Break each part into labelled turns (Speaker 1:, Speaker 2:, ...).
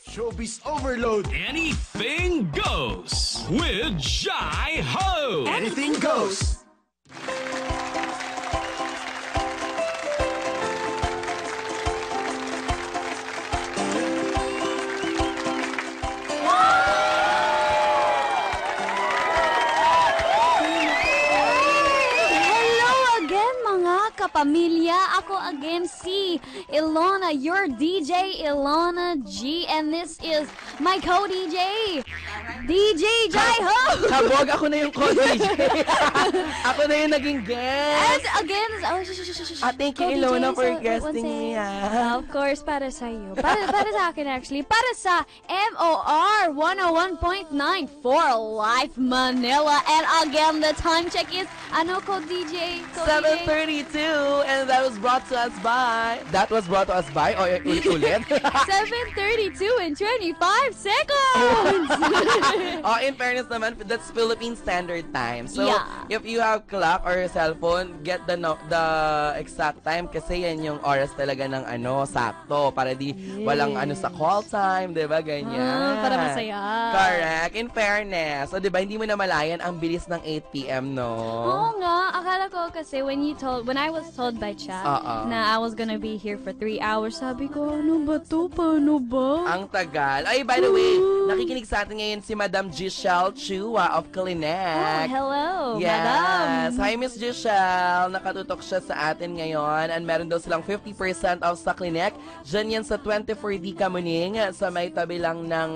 Speaker 1: Showbiz Overload.
Speaker 2: Anything goes with Jai Ho.
Speaker 1: Anything goes.
Speaker 3: Kapamilya, ako again si Ilona, your DJ Ilona G, and this is my co-DJ, DJ Jai Ho.
Speaker 4: Kabog, ako na yung co-DJ. Ako na yung naging guest.
Speaker 3: And again,
Speaker 4: Thank you, Ilona, for guesting me.
Speaker 3: Of course, para sa iyo. Para sa akin actually. Para sa MOR 101.9 for Life Manila. And again, the time check is, ano ko DJ?
Speaker 4: 7:32, and that was brought to us by... O ulit?
Speaker 3: 7:32 and 25 seconds!
Speaker 4: In fairness naman, that's Philippine Standard Time. So,
Speaker 3: yeah.
Speaker 4: If you have clock or cellphone, get the exact time kasi yan yung oras talaga ng sakto. Para di walang sa call time, di ba? Ganyan.
Speaker 3: Para masaya.
Speaker 4: Correct. In fairness. So, di ba, hindi mo na malayan ang bilis ng 8 p.m., no?
Speaker 3: Oo nga. Akala ko kasi when I was told by chat na I was gonna be here for 3 hours, sabi ko, ano ba to? Paano ba?
Speaker 4: Ang tagal. Ay, by the way, nakikinig sa atin ngayon si Madam Giselle Chua of Kalinek.
Speaker 3: Oh, hello,
Speaker 4: yes.
Speaker 3: Madam.
Speaker 4: Hi, Miss Giselle. Nakatutok siya sa atin ngayon and meron daw silang 50% off sa Kalinek. Diyan yan sa 24D Kamuning sa may tabi lang ng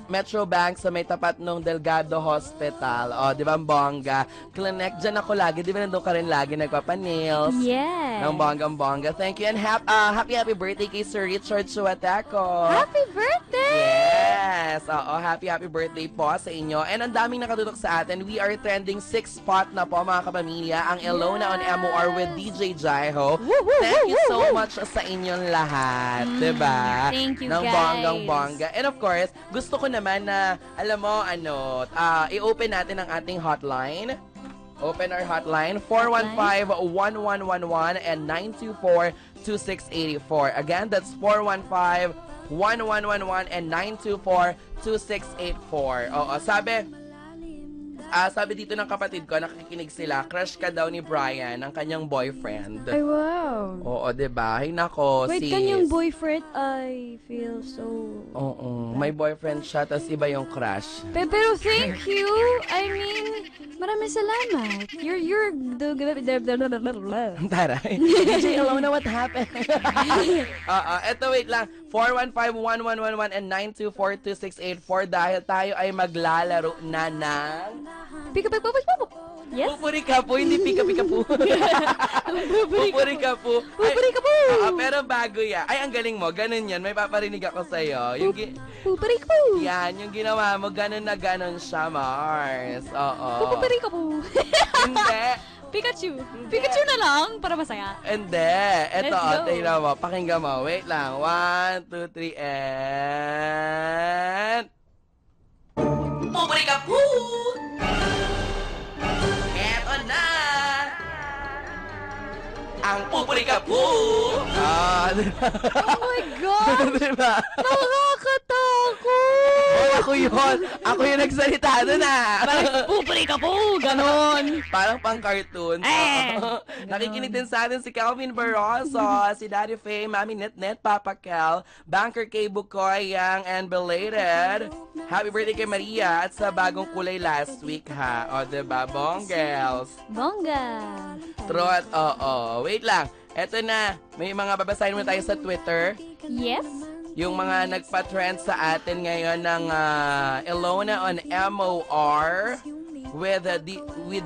Speaker 4: Metro Bank sa may tapat ng Delgado Hospital. O, di ba, ang bongga? Kalinek, dyan ako lagi. Di ba nandun ka rin lagi nagpapanails?
Speaker 3: Yes.
Speaker 4: Ng bonggang-bongga. Thank you and happy birthday kay Sir Richard Suateco.
Speaker 3: Happy birthday!
Speaker 4: Yes! Happy birthday po sa inyo. And ang daming nakatutok sa atin. We are trending 6th spot na po, mga kapamilya. Ang Ilona on MOR with DJ Jai Ho. Thank you so much sa inyong lahat. Diba?
Speaker 3: Thank you,
Speaker 4: ng
Speaker 3: guys.
Speaker 4: bonggang-bongga. And of course, gusto ko naman na, alam mo, i-open natin ang ating hotline. Open our hotline, 415-1111 and 924-2684. Again, that's 415-1111 and 924-2684. Oo, sabi dito ng kapatid ko, nakikinig sila, crush ka daw ni Brian, ang kanyang boyfriend.
Speaker 3: Ay, wow.
Speaker 4: Oo, diba? Ay, nako,
Speaker 3: Wait,
Speaker 4: sis.
Speaker 3: kanyang boyfriend, I feel so...
Speaker 4: Oo, may boyfriend siya, tas iba yung crush.
Speaker 3: Pero thank you. I mean, maraming salamat. You're the...
Speaker 4: Taray. DJ Ilona, what happened? Eto, wait lang. 415-1111 and 924-2684 dahil tayo ay maglalaro na ng...
Speaker 3: Yes?
Speaker 4: Pupuri ka po, hindi pika-pika po. Pupuri ka po.
Speaker 3: Pupuri ka po.
Speaker 4: Pero bago yan. Ay, ang galing mo. Ganun yan. May paparinig ako sa'yo.
Speaker 3: Pupuri ka po.
Speaker 4: Yan, yung ginawa mo, ganun na ganun siya, Mars. Oo.
Speaker 3: Pupuri ka po.
Speaker 4: Hindi.
Speaker 3: Pikachu. Pikachu na lang para masaya.
Speaker 4: Hindi. Eto,
Speaker 3: Let's go.
Speaker 4: tingnan mo. Pakinggan mo. Wait lang. 1, 2, 3, and... Pupuri ka po! Eto na! Ang pupuri ka po! Diba?
Speaker 3: Oh my God!
Speaker 4: Diba?
Speaker 3: Nakakatakot!
Speaker 4: Ako yun! Ako yung nagsalita doon
Speaker 3: Parang pupuri ka po! Ganon!
Speaker 4: Parang pang cartoon. Nakikinig din sa atin si Calvin Barroso, si Daddy Faye, Mami Net, Papa Cal, Banker K. Bukoy, Young and Belated. Happy birthday kay Maria at sa bagong kulay last week, ha? O, diba? Bongels.
Speaker 3: Bongga!
Speaker 4: Trot, oo. Wait lang. Eto na. May mga babasahin mo tayo sa Twitter.
Speaker 3: Yes?
Speaker 4: Yung mga nagpa-trend sa atin ngayon ng Ilona on MOR with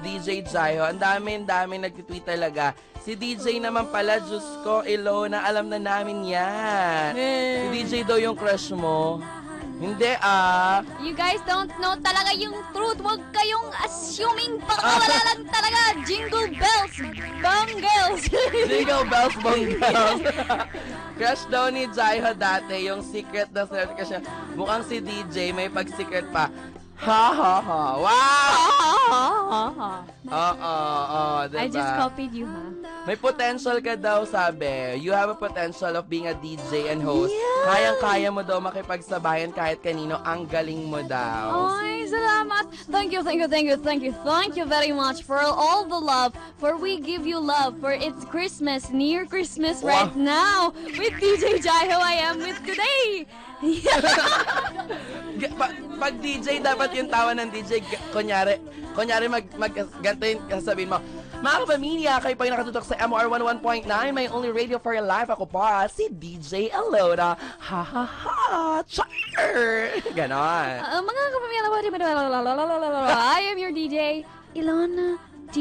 Speaker 4: DJ Jaiho. Ang dami nag-tweet talaga. Si DJ naman pala, Diyos ko, Ilona, alam na namin yan. Si DJ daw yung crush mo. Hindi,
Speaker 3: You guys don't know talaga yung truth. Huwag kayong assuming. Baka wala lang talaga. Jingle bells, bongles.
Speaker 4: Jingle bells, bongles. Crush daw ni Jaiho dati, yung secret na secret ka siya. Mukhang si DJ, may pag-secret pa. Ha ha ha. Wow! Oo, diba?
Speaker 3: I just copied you, ha?
Speaker 4: May potential ka daw, sabi. You have a potential of being a DJ and host. Kayang-kaya mo daw makipagsabayan kahit kanino. Ang galing mo daw.
Speaker 3: Ay, salamat. Thank you very much for all the love. For we give you love. For it's Christmas, near Christmas right now. With DJ Jai, who I am with today.
Speaker 4: Pag DJ, dapat yung tawa ng DJ, kunyari ganito yung sabihin mo, mga kapamilya, kayo pa yung nakatutok sa MR 101.9, may only radio for your life. Ako pa, si DJ Elona. Ha ha ha, char! Ganon.
Speaker 3: Mga kapamilya, I am your DJ, Ilona D.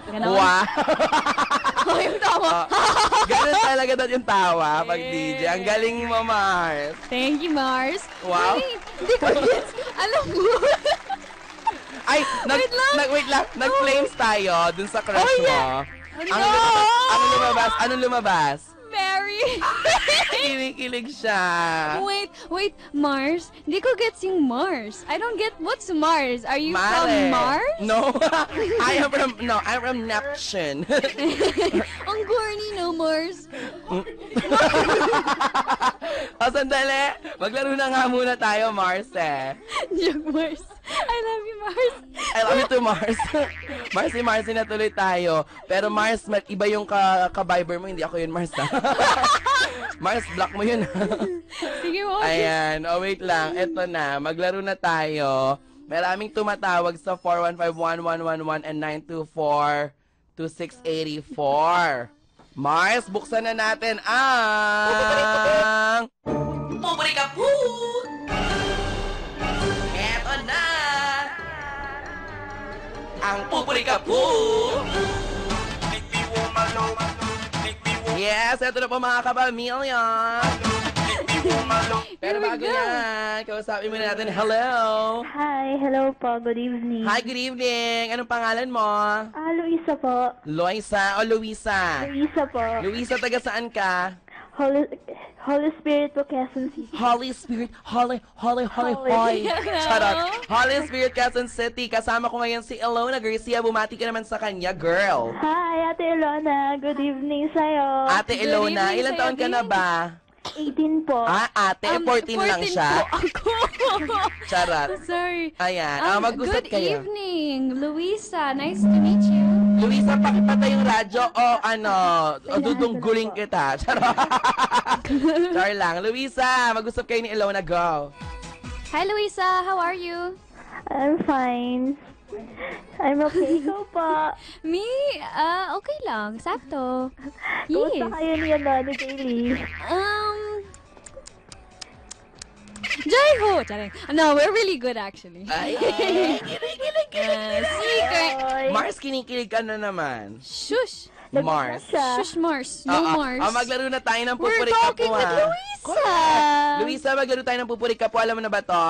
Speaker 3: Ganon.
Speaker 4: Wow!
Speaker 3: Yung tawa.
Speaker 4: Ganon talaga doon yung tawa pag DJ. Ang galing mo, Mars.
Speaker 3: Thank you, Mars.
Speaker 4: Wow.
Speaker 3: Wait, hindi ko gets. Alam mo.
Speaker 4: Ay, wait lang. Nag-flames tayo dun sa crush mo. Anong lumabas?
Speaker 3: Mary.
Speaker 4: Kinikilig siya.
Speaker 3: Wait, Mars? Hindi ko gets yung Mars. I don't get what's Mars. Are you
Speaker 4: Mare.
Speaker 3: from Mars?
Speaker 4: No. I'm from Neptune.
Speaker 3: Ang corny, no, Mars.
Speaker 4: O, sandali. Maglaro na nga muna tayo, Mars, eh.
Speaker 3: Joke, Mars. I love you, Mars.
Speaker 4: I love you too, Mars. Marcy na tuloy tayo. Pero Mars, iba yung ka-Viber mo. Hindi ako yun, Mars. Mars, block mo yun.
Speaker 3: Sige, mo.
Speaker 4: Ayan. O, wait lang. Eto na. Maglaro na tayo. Maraming tumatawag sa 415-1111 and 924-2684. Mars, buksan na natin ang... Pupunika po! Eto na! Ang pupunika po! Yes, eto na po mga kapamilya! Pero bago yan, kausapin muna natin. Hello!
Speaker 5: Hi, hello po. Good evening.
Speaker 4: Hi, good evening! Anong pangalan mo?
Speaker 5: Luisa po.
Speaker 4: Loisa o Luisa?
Speaker 5: Luisa po.
Speaker 4: Luisa, taga saan ka?
Speaker 5: Holy Spirit po, Quezon City.
Speaker 4: Holy Spirit, Holy. Charot. Holy Spirit, Quezon City. Kasama ko ngayon si Ilona Garcia. Bumati ka naman sa kanya, girl.
Speaker 5: Hi, Ate Ilona. Good evening sa'yo.
Speaker 4: Ate Ilona,
Speaker 3: evening
Speaker 4: ilan
Speaker 3: sa'yo
Speaker 4: taon ka na
Speaker 3: din.
Speaker 4: ba?
Speaker 5: 18 po.
Speaker 4: Ate, 14 lang siya.
Speaker 3: po ako.
Speaker 4: Charot.
Speaker 3: Sorry.
Speaker 4: Ayan, mag-usap
Speaker 3: Good
Speaker 4: kayo.
Speaker 3: evening, Luisa. Nice to meet you.
Speaker 4: Luisa, pakipatay yung radyo o dudungguling kita. Charot. Char lang. Luisa, mag-usap kayo ni Ilona. Go.
Speaker 3: Hi, Luisa. How are you?
Speaker 5: I'm fine. I'm okay. Ikaw po.
Speaker 3: Me? Okay lang. Sakto.
Speaker 5: Kumusta
Speaker 3: Yes.
Speaker 5: kayo ni Daily?
Speaker 3: Jai-ho! Charing. No, we're really good actually.
Speaker 4: Ay,
Speaker 3: Secret.
Speaker 4: Mars, kinikilig ka na naman.
Speaker 3: Shush.
Speaker 4: Mars.
Speaker 3: Shush, Mars. No Mars.
Speaker 4: Maglaro na tayo ng
Speaker 3: We're
Speaker 4: pupuri ka
Speaker 3: talking
Speaker 4: po,
Speaker 3: with
Speaker 4: ha?
Speaker 3: Luisa.
Speaker 4: Correct. Luisa, maglaro tayo ng pupuri ka po. Alam mo na ba to?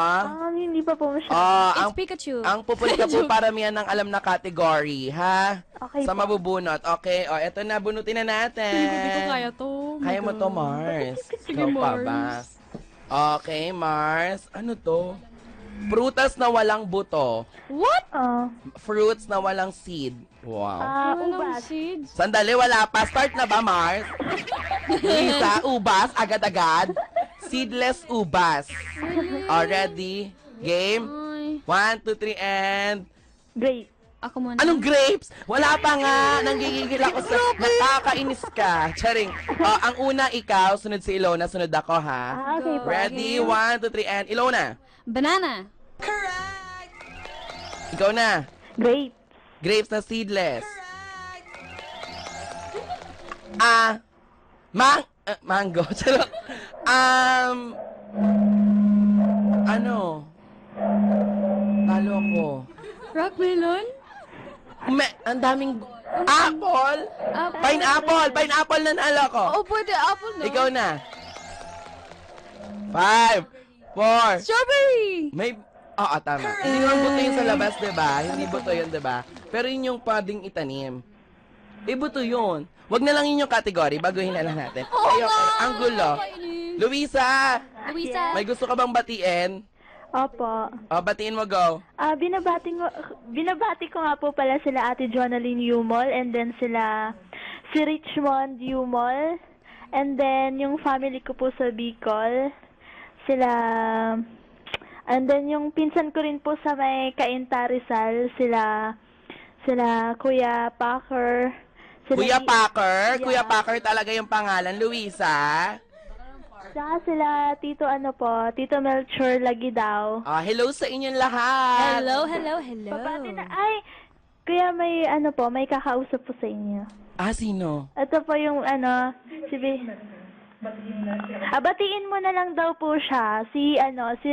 Speaker 5: Hindi pa po masyado.
Speaker 3: It's Pikachu.
Speaker 4: Ang pupuri ka po para miyan ng alam na category, ha?
Speaker 5: Okay
Speaker 4: Sa
Speaker 5: po.
Speaker 4: mabubunot. Okay, eto na, bunutin na natin.
Speaker 3: Hindi ko kaya to.
Speaker 4: Kaya mo to, Mars.
Speaker 3: Sige,
Speaker 4: Ikaw pa ba?
Speaker 3: Mars.
Speaker 4: Okay, Mars. Ano to? Prutas na walang buto.
Speaker 3: What?
Speaker 4: Fruits na walang seed. Wow.
Speaker 3: Walang
Speaker 5: Ubas.
Speaker 3: seeds.
Speaker 4: Sandali, wala pa. Start na ba, Mars? Lisa, ubas, agad-agad. Seedless ubas. Already? Game?
Speaker 3: Ay.
Speaker 4: 1, 2, 3, and...
Speaker 5: Great.
Speaker 3: Ako muna.
Speaker 4: Anong grapes? Wala pa nga. Nanggigigil ako sa... Nakakainis ka. Charing. Ang una, ikaw. Sunod si Ilona. Sunod ako, ha?
Speaker 5: Okay po.
Speaker 4: Ready? 1, 2, 3, and... Ilona.
Speaker 3: Banana.
Speaker 4: Ikaw na.
Speaker 5: Great.
Speaker 4: Grapes na seedless. Mango. Charot. Ano? Talo ako.
Speaker 3: Rock melon?
Speaker 4: Ang daming... Apple! Pineapple! Pineapple na nalo ko.
Speaker 3: Oh, pwede apple no?
Speaker 4: Ikaw na. 5, 4.
Speaker 3: Strawberry!
Speaker 4: May... Oo, tama. Hindi naman buto yun sa labas, diba? Hindi buto yun, diba? Pero yun yung pwedeng itanim. Buto yun. Wag na lang yun yung category. Baguhin na lang natin. Ang gulo. Luisa!
Speaker 3: Luisa!
Speaker 4: May gusto ka bang batiin?
Speaker 5: Opo.
Speaker 4: O, batiin mo, go.
Speaker 5: Binabati ko nga po pala sila Ate Jonalyn Yumol and then si Richmond Yumol and then yung family ko po sa Bicol. And then yung pinsan ko rin po sa may Cainta Rizal, sila Kuya Packer.
Speaker 4: Kuya Packer?
Speaker 5: Yeah.
Speaker 4: Kuya Packer talaga yung pangalan, Luisa.
Speaker 5: Saka sila Tito Melchor lagi daw.
Speaker 4: Hello sa inyong lahat.
Speaker 3: Hello.
Speaker 5: Babati na, kuya may kakausap po sa inyo.
Speaker 4: Sino?
Speaker 5: Ito po yung batiin mo na lang daw po siya, si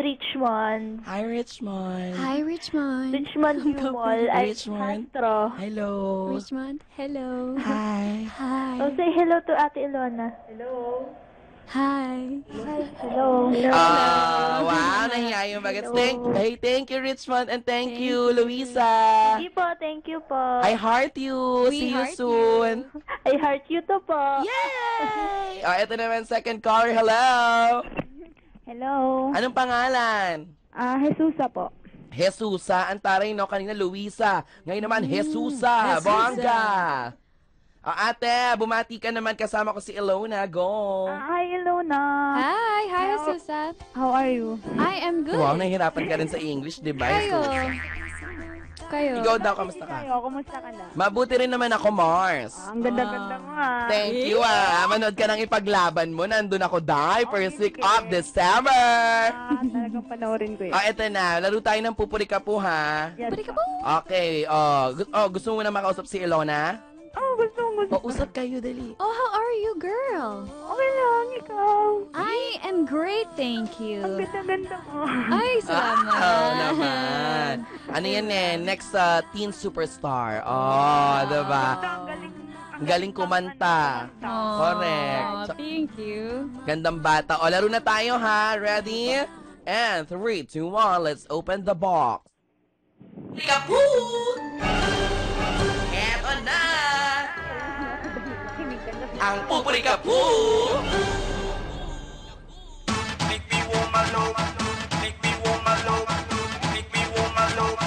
Speaker 5: Richmond.
Speaker 4: Hi, Richmond.
Speaker 3: Hi, Richmond.
Speaker 5: Richmond Yumol.
Speaker 4: Richmond.
Speaker 5: Castro.
Speaker 4: Hello.
Speaker 3: Richmond, hello.
Speaker 4: Hi.
Speaker 3: Hi.
Speaker 5: Oh, say hello to Ate Ilona. Hello.
Speaker 3: Hi.
Speaker 5: Hi. Hello.
Speaker 4: Wow, nahiya yung bagets. Thank you, Richmond, and thank you, Luisa.
Speaker 5: Thank you po.
Speaker 4: I heart you.
Speaker 3: We
Speaker 4: See you
Speaker 3: heart
Speaker 4: soon.
Speaker 5: I heart you to po.
Speaker 4: Yay! Ito naman, second caller. Hello.
Speaker 5: Hello.
Speaker 4: Anong pangalan?
Speaker 5: Jesusa po.
Speaker 4: Jesusa. Ang taray, no? Kanina, Luisa. Ngayon naman, Jesusa.
Speaker 3: Jesusa.
Speaker 4: Bongga. Ate, bumati ka naman. Kasama ko si Ilona. Go.
Speaker 5: Hi, Ilona.
Speaker 3: Hi, Susan.
Speaker 5: How are you?
Speaker 3: I am good.
Speaker 4: Wow, nahihirapan ka rin sa English, di ba?
Speaker 3: Kayo.
Speaker 4: Ikaw daw, kamusta ka?
Speaker 5: Kumusta ka na?
Speaker 4: Mabuti rin naman ako, Mars.
Speaker 5: Ang ganda-ganda mo
Speaker 4: Thank you, Manood ka ng ipaglaban mo. Nandun ako, first week of December.
Speaker 5: Talagang panoorin ko
Speaker 4: Eto na. Laro tayo ng pupuri ka po, ha?
Speaker 3: Pwede ka po.
Speaker 4: Okay. Gusto mo na makausap si Ilona?
Speaker 5: Gusto.
Speaker 4: Usap kayo, dali.
Speaker 3: Oh, how are you, girl?
Speaker 5: Okay lang, ikaw.
Speaker 3: I am great, thank you.
Speaker 5: Ganda-ganda mo.
Speaker 3: Ay, salamat.
Speaker 4: Naman. Ano yan next teen superstar. Diba? Ang galing kumanta. Correct.
Speaker 3: Thank you.
Speaker 4: Gandang bata. Laro na tayo, ha? Ready? And 3, 2, 1, let's open the box. Kaput! Eto na! Ang pupuri ka po!
Speaker 1: Make me warm my low. Make me warm my low. Make me warm my low.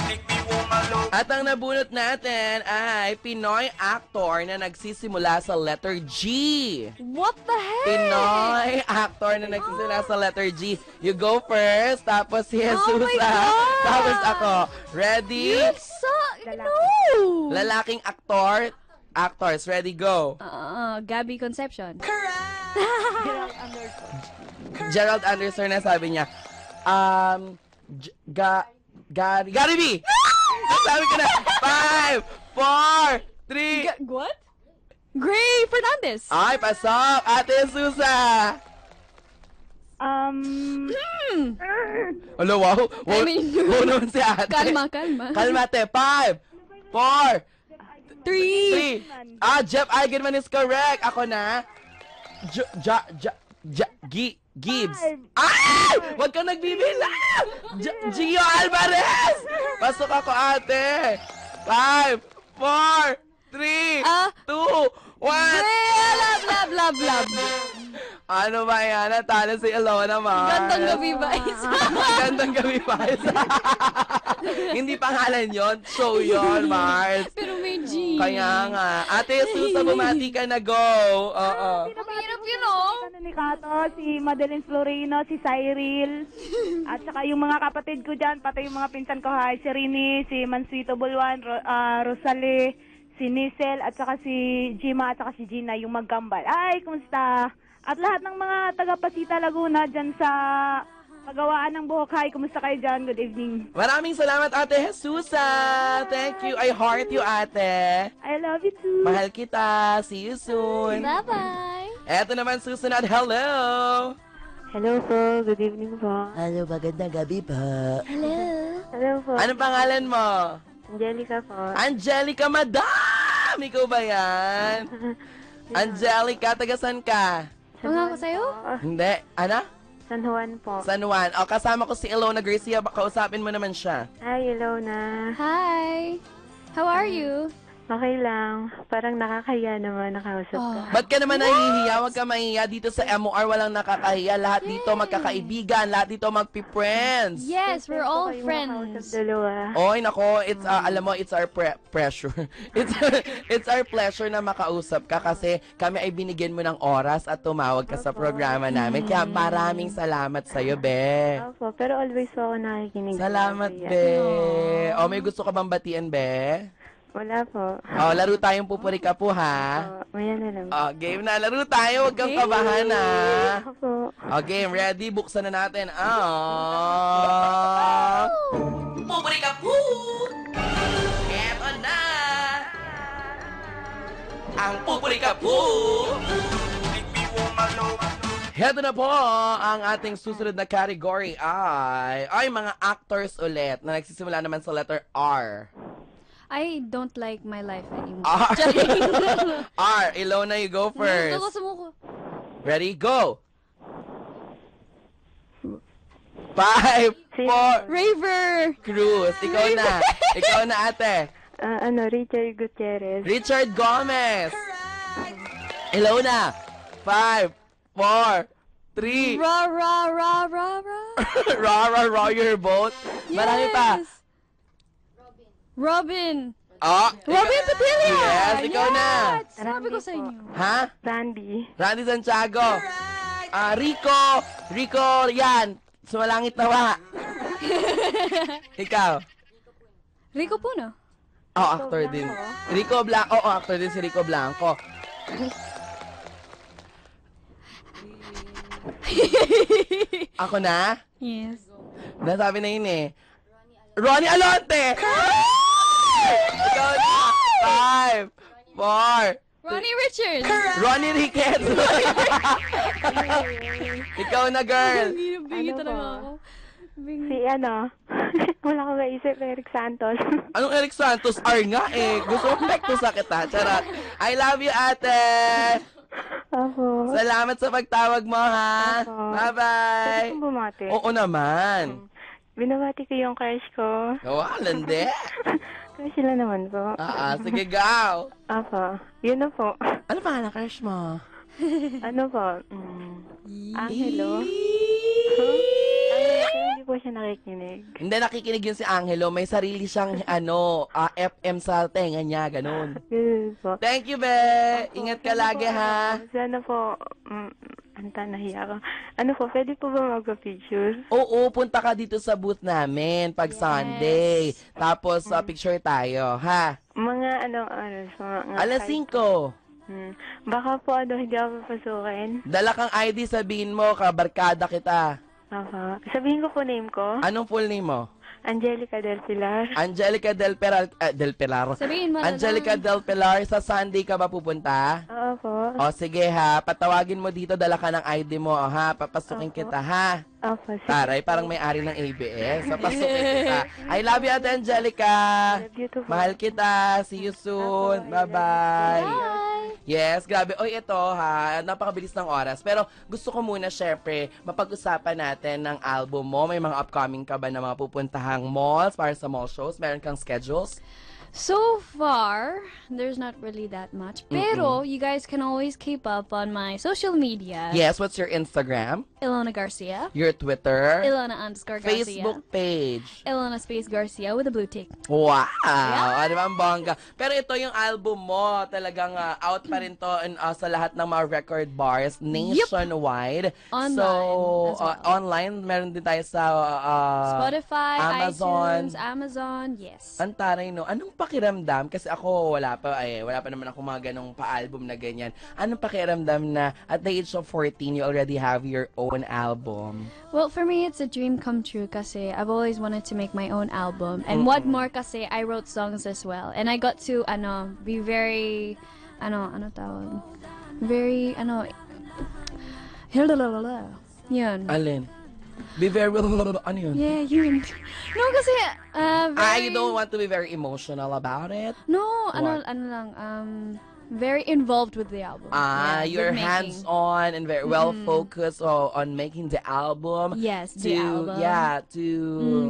Speaker 1: Make me warm my low.
Speaker 4: At ang nabunot natin ay Pinoy actor na nagsisimula sa letter G.
Speaker 3: What the heck?
Speaker 4: Pinoy actor na nagsisimula sa letter G. You go first, tapos si Jesus.
Speaker 3: Oh my God!
Speaker 4: Tapos ako. Ready?
Speaker 3: You suck. No.
Speaker 4: Lalaking actors, ready, go.
Speaker 3: Gabby Concepcion.
Speaker 4: Gerald Anderson na sabi niya, Gary B! Sabi ko na, 5, 4, 3.
Speaker 3: What? Gray Fernandez.
Speaker 4: Ay, pasok! Ate Susa! Hello, wow.
Speaker 3: I mean,
Speaker 4: Wow naman si ate.
Speaker 3: Kalma.
Speaker 4: Kalmate. 5, 4,
Speaker 3: 3.
Speaker 4: 3. Jeff Eigenman is correct. Ako na. Gibbs. Ay! Huwag kang nagbibila! Gio Alvarez! Pasok ako, ate. 5, 4, 3, 2, 1.
Speaker 3: Love.
Speaker 4: Ano ba yan? Natalo si Ilona, Mars.
Speaker 3: Gandang gabi ba?
Speaker 4: Gandang gabi pa. Hindi pangalan yon, show yon, Mars.
Speaker 3: Pero may G.
Speaker 4: Kaya nga. Ate Susa, bumati ka na, go. Oo.
Speaker 3: Ang hirap yun, oh.
Speaker 5: Ni Kato, si Madeline Florino, si Cyril, at saka yung mga kapatid ko dyan, pati yung mga pinsan ko, si Rini, si Mansito Bulwan, Rosale, si Nisel, at saka si Jima, at saka si Gina, yung maggambal. Ay, kumusta? At lahat ng mga taga-Pasita Laguna dyan sa pagawaan ng buhok. Hi, kumusta kayo dyan? Good evening.
Speaker 4: Maraming salamat, Ate Jesusa. Thank you. I heart you, ate.
Speaker 5: I love you too.
Speaker 4: Mahal kita. See you soon.
Speaker 3: Bye-bye.
Speaker 4: Eto naman susunod. Hello.
Speaker 5: Hello po. Good evening po.
Speaker 4: Hello, magandang gabi po.
Speaker 3: Hello.
Speaker 5: Hello po.
Speaker 4: Anong pangalan mo?
Speaker 5: Angelica po.
Speaker 4: Angelica Madam! Ikaw ba yan? Angelica, tagasan ka?
Speaker 3: Mga ako sa'yo?
Speaker 4: Hindi. Ano?
Speaker 5: San Juan po.
Speaker 4: San Juan. Kasama ko si Ilona Garcia. Kausapin mo naman siya.
Speaker 5: Hi, Ilona.
Speaker 3: Hi. How are you?
Speaker 6: Okay lang. Parang nakakahiya naman nakausap ka.
Speaker 4: Ba't ka naman nahihiya? Huwag ka mahihiya. Dito sa MOR walang nakakahiya. Lahat dito magkakaibigan. Lahat dito magpi-friends.
Speaker 3: Yes, we're all
Speaker 6: Kayo
Speaker 3: friends.
Speaker 6: makausap dalawa.
Speaker 4: Oy, nako, it's alam mo, it's our pressure. It's our pleasure na makausap ka kasi kami ay binigyan mo ng oras at tumawag ka sa programa namin. Kaya maraming salamat sa iyo, be.
Speaker 6: Opo, pero always po ako nakikinig.
Speaker 4: Salamat,
Speaker 6: Kaya.
Speaker 4: be. O, may gusto ka bang batian, be?
Speaker 6: Wala po.
Speaker 4: O, laro tayong pupuri ka po, ha?
Speaker 6: Maya na lang.
Speaker 4: O, game na. Laro tayo. Huwag kang kabahan, ha?
Speaker 6: Opo.
Speaker 4: O, game. Ready? Buksan na natin. Pupuri ka po! Eto na! Ang pupuri ka po!
Speaker 1: Make me warm my love.
Speaker 4: Heto na po ang ating susunod na category ay mga actors ulit na nagsisimula naman sa letter R.
Speaker 3: I don't like my life anymore.
Speaker 4: R. R. Ilona, you go first.
Speaker 3: Gusto ko sumuko.
Speaker 4: Ready? Go! 5, 4,
Speaker 3: Raver!
Speaker 4: Cruz. Ikaw na. Ikaw na, ate.
Speaker 6: Richard Gutierrez.
Speaker 4: Richard Gomez. Ilona. 5, 4, 3.
Speaker 3: Ra, ra, ra, ra, ra.
Speaker 4: Raw your boat. Marami pa.
Speaker 3: Yes. Robin.
Speaker 4: Oh,
Speaker 3: Robin Padilla!
Speaker 4: Yes, ikaw na.
Speaker 3: Sabi ko sa inyo.
Speaker 4: Ha?
Speaker 6: Sandy.
Speaker 4: Randy Santiago. Rico, yan. Sumalangit na wa. Ikaw.
Speaker 3: Rico Puno.
Speaker 4: Oh, actor din. Rico Blanco. Oh, actor din si Rico Blanco. Ako na?
Speaker 3: Yes.
Speaker 4: Nasabi na yun eh. Ronnie Alonte! Ikaw na! 5, 4,
Speaker 3: Ronnie Richards.
Speaker 4: Ronnie Riquez! Ikaw na, girl!
Speaker 3: Hindi nabingi
Speaker 6: Ano
Speaker 3: talaga
Speaker 6: ba?
Speaker 3: ako.
Speaker 6: Si wala ko maisip, Eric Santos.
Speaker 4: Anong Eric Santos? R nga eh. Gusto mo pekto sa kita. Charot. I love you, ate!
Speaker 6: Opo.
Speaker 4: Salamat sa pagtawag mo, ha?
Speaker 6: Opo.
Speaker 4: Bye-bye!
Speaker 6: Pwede kong bumati.
Speaker 4: Oo naman.
Speaker 6: Binabati ko yung crush ko.
Speaker 4: Gawa, lande.
Speaker 6: Crush sila naman po.
Speaker 4: Sige, gaw.
Speaker 6: Opo. Yun na po.
Speaker 4: Ano pa na crush mo?
Speaker 6: Ano po? Angelo. Huh? Pero hindi po siya nakikinig.
Speaker 4: Hindi, nakikinig yun si Angelo. May sarili siyang, FM sa tenga niya, ganun.
Speaker 6: Good po.
Speaker 4: Thank you, be. Ingat ka lagi, ha?
Speaker 6: Sana po, anta, nahiya ako. Ano po, pwede po ba magpa-picture?
Speaker 4: Oo, punta ka dito sa booth namin pag Sunday. Tapos, picture tayo, ha?
Speaker 6: Mga oras? Mga
Speaker 4: Alas 5.
Speaker 6: Baka po hindi ako papasukin.
Speaker 4: Dala kang ID, sabihin mo, kabarkada kita.
Speaker 6: Opo. Sabihin ko po name ko.
Speaker 4: Anong full name mo?
Speaker 6: Angelica Del Pilar.
Speaker 4: Angelica Del Pilar.
Speaker 3: Sabihin mo na
Speaker 4: Angelica Del Pilar, sa Sunday ka ba pupunta?
Speaker 6: Oo po.
Speaker 4: O sige ha, patawagin mo dito, dala ka ng ID mo, ha? Papasukin kita, ha?
Speaker 6: Opo.
Speaker 4: Taray, parang may-ari ng ABS. Papasukin kita. I love you, Ate Angelica.
Speaker 6: Love you too po.
Speaker 4: Mahal kita. See you soon. Bye-bye.
Speaker 3: Bye!
Speaker 4: Yes, grabe. Oy, ito ha, napakabilis ng oras. Pero gusto ko muna, syempre, mapag-usapan natin ng album mo. May mga upcoming ka ba na mga pupuntahang malls para sa mall shows? Meron kang schedules?
Speaker 3: So far, there's not really that much. Pero, you guys can always keep up on my social media.
Speaker 4: Yes, what's your Instagram?
Speaker 3: Ilona Garcia.
Speaker 4: Your Twitter?
Speaker 3: Ilona_Garcia.
Speaker 4: Facebook page?
Speaker 3: Ilona Space Garcia with a blue tick.
Speaker 4: Wow! Ano ba ang bongga? Pero ito yung album mo, talagang out pa rin to sa lahat ng mga record bars nationwide.
Speaker 3: Online
Speaker 4: So,
Speaker 3: as well.
Speaker 4: online, meron din tayo sa
Speaker 3: Spotify,
Speaker 4: Amazon.
Speaker 3: iTunes, Amazon, yes.
Speaker 4: Ang taray, no? Anong pakiramdam? Kasi ako, wala pa naman ako mga ganong pa-album na ganyan. Anong pakiramdam na at the age of 14, you already have your own album?
Speaker 3: Well, for me, it's a dream come true kasi I've always wanted to make my own album. And what more kasi, I wrote songs as well. And I got to, be very, tawag? Very, yun.
Speaker 4: Alin? Be very, ano yun?
Speaker 3: Yeah, yun. No, kasi, very...
Speaker 4: You don't want to be very emotional about it?
Speaker 3: No,
Speaker 4: What?
Speaker 3: ano lang, very involved with the album. Yeah,
Speaker 4: You're
Speaker 3: with making.
Speaker 4: hands-on and very well focused on making the album.
Speaker 3: Yes, the album.
Speaker 4: Yeah,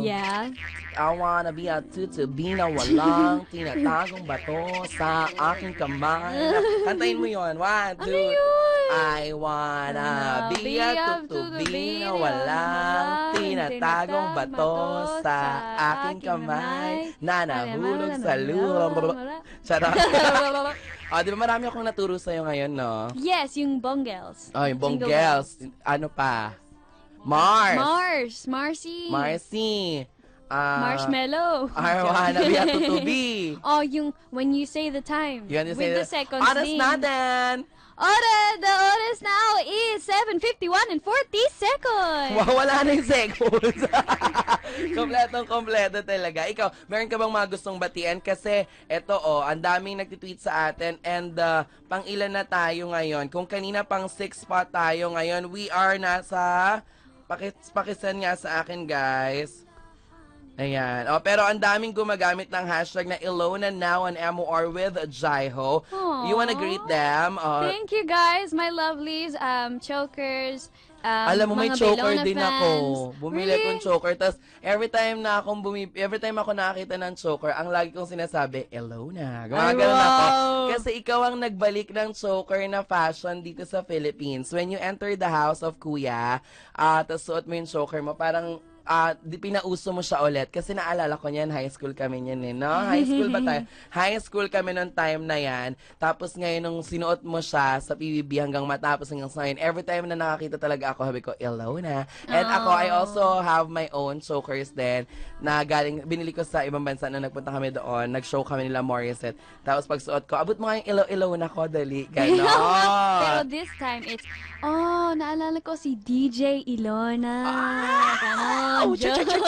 Speaker 3: Yeah.
Speaker 4: I wanna be a tutubi na walang tinatagong bato sa aking kamay. Kantayin mo yun. 1, 2.
Speaker 3: Ano yun?
Speaker 4: I wanna be a tutubi na walang tinatagong bato sa aking kamay na nahulog sa lupa. Charot. Di ba marami akong naturo sa'yo ngayon, no?
Speaker 3: Yes, yung Bongels.
Speaker 4: Oh, yung
Speaker 3: Jingle
Speaker 4: Bongels. Ano pa? Mars.
Speaker 3: Marcy.
Speaker 4: Marcy.
Speaker 3: Marshmallow.
Speaker 4: I wanna be a tutubi.
Speaker 3: Oh, yung when you say the time.
Speaker 4: Yun yung
Speaker 3: with the second
Speaker 4: Oras
Speaker 3: thing.
Speaker 4: natin!
Speaker 3: The oras now is 7:51 and 40 seconds.
Speaker 4: Wow, wala na yung seconds. Kompleto talaga. Ikaw, meron ka bang mga gustong batian? Kasi, eto ang daming nagtitweet sa atin and pang ilan na tayo ngayon. Kung kanina pang 6 spot tayo ngayon, we are nasa, pakisan nga sa akin guys. Ayan. Pero ang daming gumagamit ng hashtag na Ilona Now on MOR with Jaiho. You wanna greet them?
Speaker 3: Thank you guys, my lovelies, chokers,
Speaker 4: alam mo, may
Speaker 3: mga
Speaker 4: choker
Speaker 3: Bellona
Speaker 4: din
Speaker 3: fans.
Speaker 4: ako. Bumili
Speaker 3: Really?
Speaker 4: akong choker. Tapos, every time ako nakakita ng choker, ang lagi kong sinasabi, Ilona. Gumagano
Speaker 3: Ay,
Speaker 4: ako.
Speaker 3: wow.
Speaker 4: Kasi ikaw ang nagbalik ng choker na fashion dito sa Philippines. When you enter the house of Kuya, tapos suot mo yung choker mo, parang pinauso mo siya ulit. Kasi naalala ko niyan, high school kami niyan no? High school ba tayo? High school kami noong time na yan. Tapos ngayon, nung sinuot mo siya sa PBB hanggang matapos hanggang sa ngayon, every time na nakakita talaga ako, sabi ko, Ilona. And ako, I also have my own chokers din na binili ko sa ibang bansa nung nagpunta kami doon. Nag-show kami nila Morissette. Tapos pag suot ko, abot mo nga yung Ilona ko, dali.
Speaker 3: Pero
Speaker 4: Ganon.
Speaker 3: this time, it's, naalala ko si DJ Ilona. Ganon.
Speaker 4: Choker.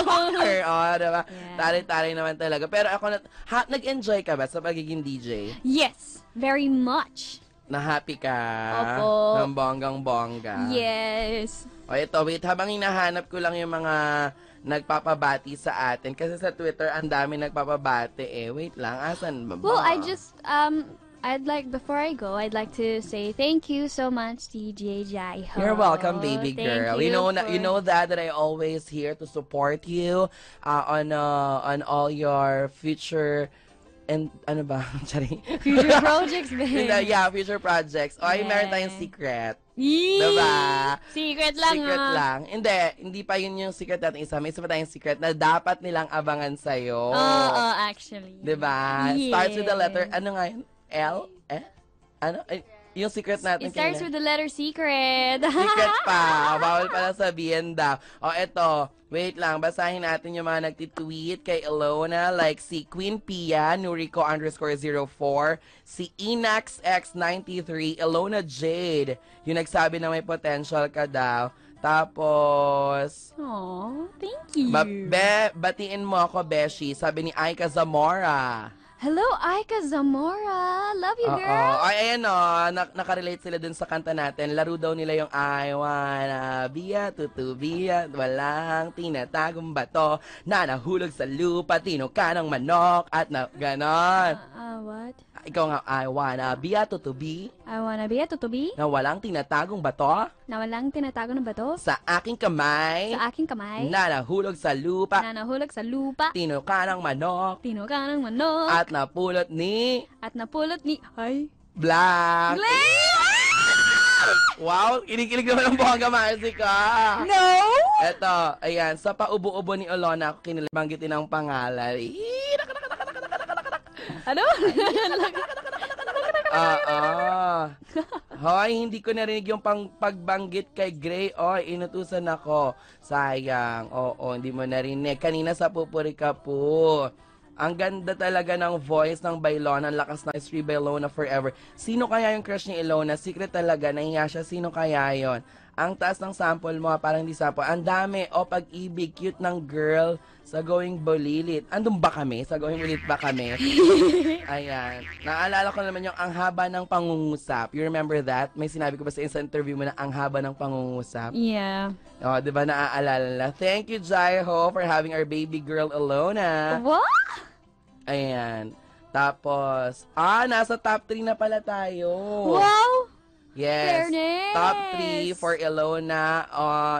Speaker 4: Diba?
Speaker 3: Yeah.
Speaker 4: Tari-tari naman talaga. Pero ako, nag-enjoy ka ba sa pagiging DJ?
Speaker 3: Yes, very much.
Speaker 4: Na happy ka?
Speaker 3: Opo.
Speaker 4: Ng bonggang-bongga?
Speaker 3: Yes.
Speaker 4: Ito, wait. Habang hinahanap ko lang yung mga nagpapabati sa atin. Kasi sa Twitter, ang dami nagpapabati eh. Wait lang, asan ba?
Speaker 3: Well, before I go, I'd like to say thank you so much, DJ Jaiho.
Speaker 4: You're welcome, baby
Speaker 3: Thank
Speaker 4: girl. You know that I always here to support you on all your future and ano ba? Sorry.
Speaker 3: Future projects, babe.
Speaker 4: Yeah, future projects. Ay, meron tayong secret.
Speaker 3: Yee!
Speaker 4: Diba?
Speaker 3: Secret lang,
Speaker 4: Secret
Speaker 3: ha?
Speaker 4: lang. Hindi pa yun yung secret natin isa. May isa pa tayong secret na dapat nilang abangan sa'yo.
Speaker 3: Oo, actually.
Speaker 4: Diba?
Speaker 3: Yes.
Speaker 4: Starts with the letter, ano nga yun? L? Ano? Yung secret natin.
Speaker 3: It starts with the letter secret.
Speaker 4: Secret pa. Bawal pala sabihin daw. Eto. Wait lang. Basahin natin yung mga nagtitweet kay Ilona. Like si Queen Pia, Nurico_04, si EnaxX93, Ilona Jade. Yung nagsabi na may potential ka daw. Tapos,
Speaker 3: Aw, thank you.
Speaker 4: batiin mo ako, Beshi. Sabi ni Aika Zamora.
Speaker 3: Hello, Aika Zamora. Love you, girl.
Speaker 4: Ay, ayan nakarelate sila dun sa kanta natin. Laro daw nila yung I wanna be a tutubi at walang tinatagong bato na nahulog sa lupa, tinuka ng manok at ganon.
Speaker 3: What?
Speaker 4: Ikaw nga, I wanna be a tutubi
Speaker 3: I wanna be a tutubi
Speaker 4: na walang tinatagong bato
Speaker 3: na walang tinatago ng bato
Speaker 4: sa aking kamay
Speaker 3: sa aking kamay
Speaker 4: na nahulog sa lupa,
Speaker 3: na nahulog sa lupa,
Speaker 4: tinuka ng manok
Speaker 3: tinuka ng manok,
Speaker 4: at napulot ni Black. Wow, kinikilig naman ang bongga, Marcy ka.
Speaker 3: No!
Speaker 4: Eto, ayan, sa paubo-ubo ni Ilona, ako kinilabanggitin ang pangalan.
Speaker 3: Ano?
Speaker 4: Hoy, hindi ko narinig yung pagbanggit kay Gray. Oy, inutusan ako. Sayang. Oo, hindi mo narinig. Kanina sa Pupuri ka po. Ang ganda talaga ng voice ng Bailona. Ang lakas ng Sri Bailona forever. Sino kaya yung crush ni Ilona? Secret talaga. Nahiya siya. Sino kaya yon? Ang taas ng sample mo, parang di sample. Ang dami. Pag-ibig. Cute ng girl sa Going Bulilit. Andun ba kami? Sa Going Bulilit ba kami? Ayan. Naalala ko naman yung ang haba ng pangungusap. You remember that? May sinabi ko ba sa interview mo na ang haba ng pangungusap?
Speaker 3: Yeah.
Speaker 4: Di ba naaalala? Thank you, Jaiho, for having our baby girl Ilona.
Speaker 3: What?
Speaker 4: Ayan. Tapos, nasa top 3 na pala tayo.
Speaker 3: Wow!
Speaker 4: Yes.
Speaker 3: Fairness.
Speaker 4: Top 3 for Ilona,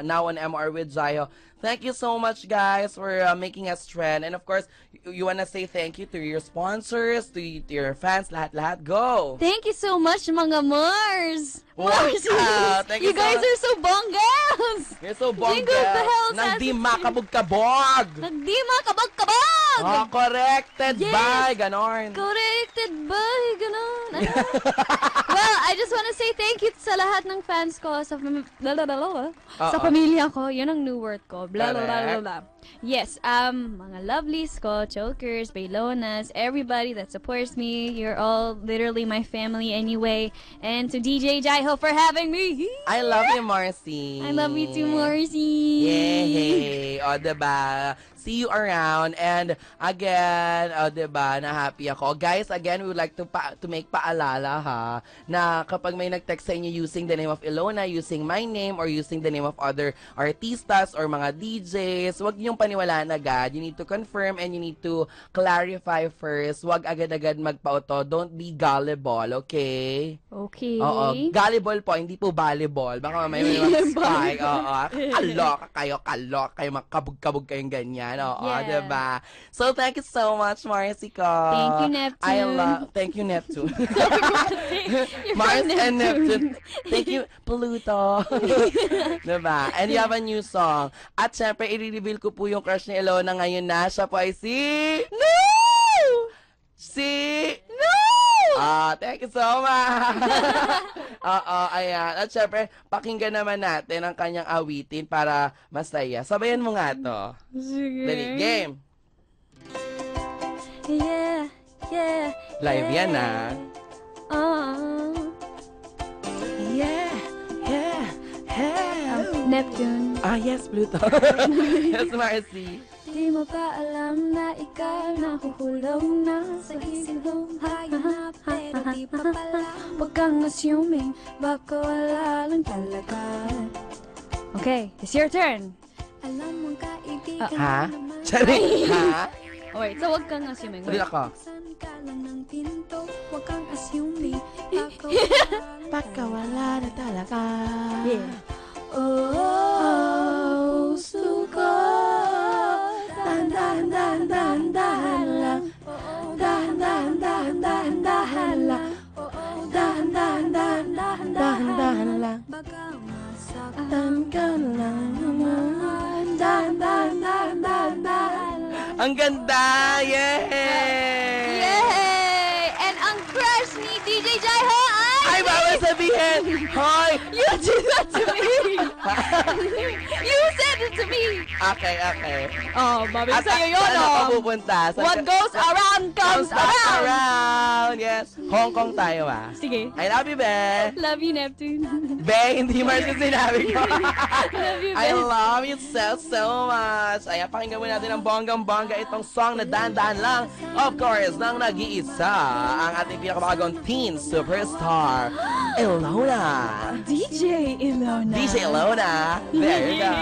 Speaker 4: now on MR with Zayo. Thank you so much, guys, for making us trend. And of course, you wanna say thank you to your sponsors, to your fans, lahat. Go!
Speaker 3: Thank you so much, mga Mars!
Speaker 4: Wow!
Speaker 3: Marsies!
Speaker 4: Thank
Speaker 3: You
Speaker 4: you so
Speaker 3: guys
Speaker 4: much.
Speaker 3: are so bonggas!
Speaker 4: You're so
Speaker 3: Jingle bells,
Speaker 4: Nang di makabog-kabog!
Speaker 3: Nagdi makabag-kabag!
Speaker 4: Corrected
Speaker 3: Yes.
Speaker 4: by, ganon.
Speaker 3: Corrected by, ganun. Well, I just want to say thank you sa lahat ng fans ko, sa sa pamilya ko. Yun ang new word ko. Blah, blah, blah, blah, blah. Yes, mga lovelies ko, chokers, baylonas, everybody that supports me. You're all literally my family anyway. And to DJ Jaiho for having me.
Speaker 4: I love you, Marcy.
Speaker 3: I love you too, Marcy.
Speaker 4: Yay! O, diba? See you around. And again, diba, na happy ako. Guys, again, we would like to make paalala, ha, na kapag may nag-text sa inyo using the name of Ilona, using my name, or using the name of other artistas or mga DJs, wag niyong paniwalaan agad. You need to confirm and you need to clarify first. Wag agad-agad magpa-auto. Don't be gullible, okay?
Speaker 3: Okay.
Speaker 4: Oo, gullible po, hindi po volleyball. Baka mamaya may mga spy. Oo, kaloka kayo, makabog-kabog kayong ganyan. Oo,
Speaker 3: Yeah.
Speaker 4: diba? So, thank you so much, Marcy ko.
Speaker 3: Thank you, Neptune.
Speaker 4: Thank you, Neptune.
Speaker 3: You're
Speaker 4: Mars
Speaker 3: from
Speaker 4: and Neptune. Thank you, Pluto. Diba? And you have a new song. At syempre, i-reveal ko po yung crush ni Ilona ngayon na siya po ay si...
Speaker 3: No! No!
Speaker 4: Thank you so much. Oo, ayan. At syempre, pakinggan naman natin ang kanyang awitin para masaya. Sabayan mo nga to.
Speaker 3: Sige.
Speaker 4: Dali, game.
Speaker 3: Yeah, yeah.
Speaker 4: Live yan,
Speaker 3: Yeah, Neptune.
Speaker 4: Yes, Pluto. Yes, Marcy.
Speaker 3: Di mo pa alam na ikaw nahuhulog na sa isip mo. Hahanap pero di pa pala. Huwag kang assuming, baka wala lang talaga. Okay, it's your turn. Alam mong kaibigan
Speaker 4: Ha? Sorry. Ha?
Speaker 3: Oh, wait, so huwag kang assuming.
Speaker 4: Hindi
Speaker 3: Wait.
Speaker 4: ako.
Speaker 3: Ka lang ng pinto, huwag kang assuming.
Speaker 4: Baka wala na talaga.
Speaker 3: Yeah. Oh, suko. Dahan lang. Dahan lang. Dahan lang. Baka masaktan ka lang naman. Dahan lang.
Speaker 4: Ang ganda! Yay!
Speaker 3: Yay! And ang crush ni DJ Jaiho
Speaker 4: Ay, bawal sabihin! Hoy!
Speaker 3: You did that to me! You said it to me!
Speaker 4: Okay.
Speaker 3: Oh, mami,
Speaker 4: At
Speaker 3: sa'yo yun,
Speaker 4: saan ako
Speaker 3: oh!
Speaker 4: pupunta?
Speaker 3: What goes around comes around!
Speaker 4: around! Yes. Hong Kong tayo,
Speaker 3: Sige.
Speaker 4: I love you, Be.
Speaker 3: Love you, Neptune.
Speaker 4: Be, hindi man yung sinabi ko.
Speaker 3: Love you,
Speaker 4: I
Speaker 3: Bes.
Speaker 4: love you so much. Ayan, pakinggan mo natin ang bonggang-bongga itong song na dahan-dahan lang. Of course, nang nag-iisa, ang ating pinakabagong teen superstar, Ilona.
Speaker 3: DJ Ilona.
Speaker 4: DJ Ilona. There you go.